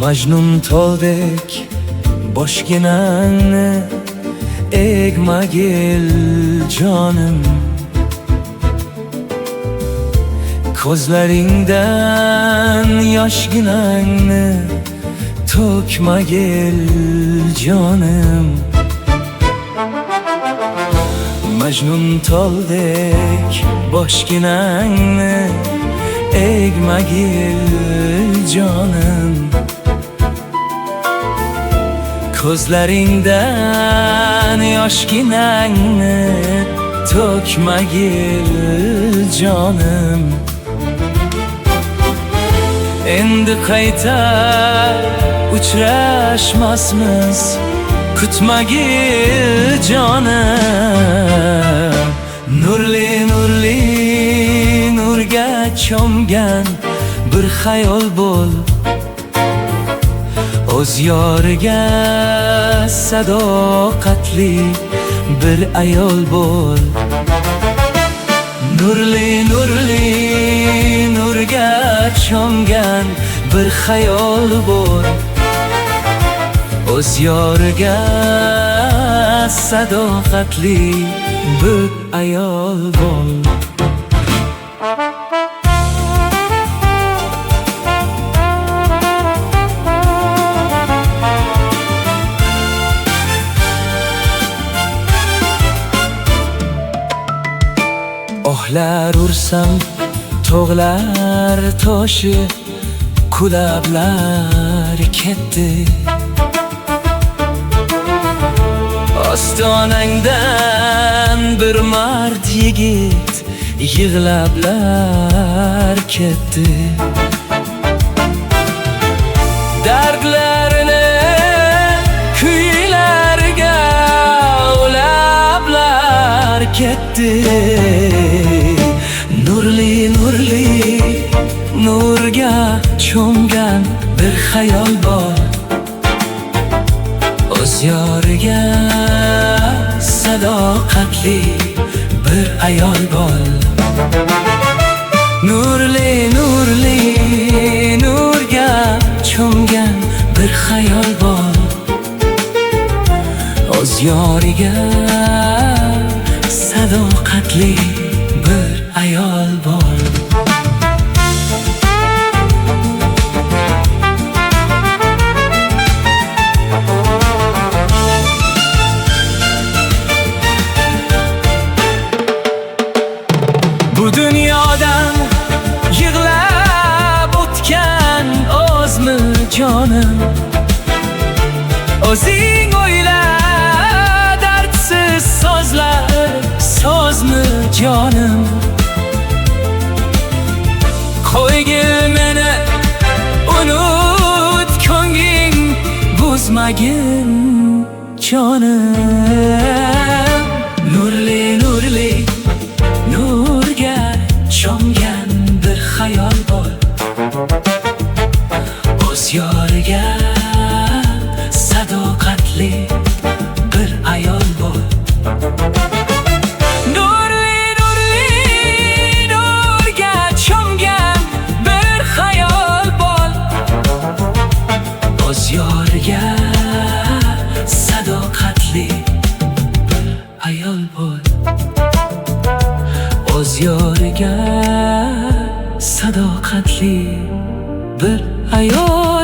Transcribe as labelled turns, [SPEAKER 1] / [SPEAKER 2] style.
[SPEAKER 1] Majnun toldek boshginangni egmagil jonim, ko'zlaringdan yoshginangni to'kmagil jonim. Majnun toldek boshginangni egmagil jonim, ko'zlaringdan yoshginangni to'kmagil jonim. Endi qayta uchrashmasmiz, kutmagil jonim. Nurli nurli nurga cho'mgan bir xayol bo'l, o'z yoriga sadoqatli bir ayol bo'l. Nurli nurli nurga cho'mgan bir xayol bo'l, o'z yoriga sadoqatli bir ayol bo'l. Ohlar ursam tog'lar toshi, kulablar ketdi. Ostonangdan bir mard yigit yig'lablar ketdi. Dardlarini kuylarga ulablar ketdi. Nurli nurli nurga cho'mgan bir xayol bor, o'z yoriga sadoqatli bir ayol bo'l. Nurli nurli nurga cho'mgan bir xayol bor, o'z yoriga sadoqatli bir ayol bo'l. Bu dunyodan yig'lab o'tgan ozmi jonim, o'zing o'yla dardsiz sozlar sozmi jonim. Qo'ygil meni unut, ko'ngling buzmagin jonim. Nurli nurli nurga cho'mgan bir xayol bo'l, o'z yoriga sadoqatli bir ayol bo'l. Nurli nurli nurga cho'mgan bir xayol bo'l, o'z yoriga sadoqatli bir ayol bo'l. O'z yoriga sadoqatli bir ayol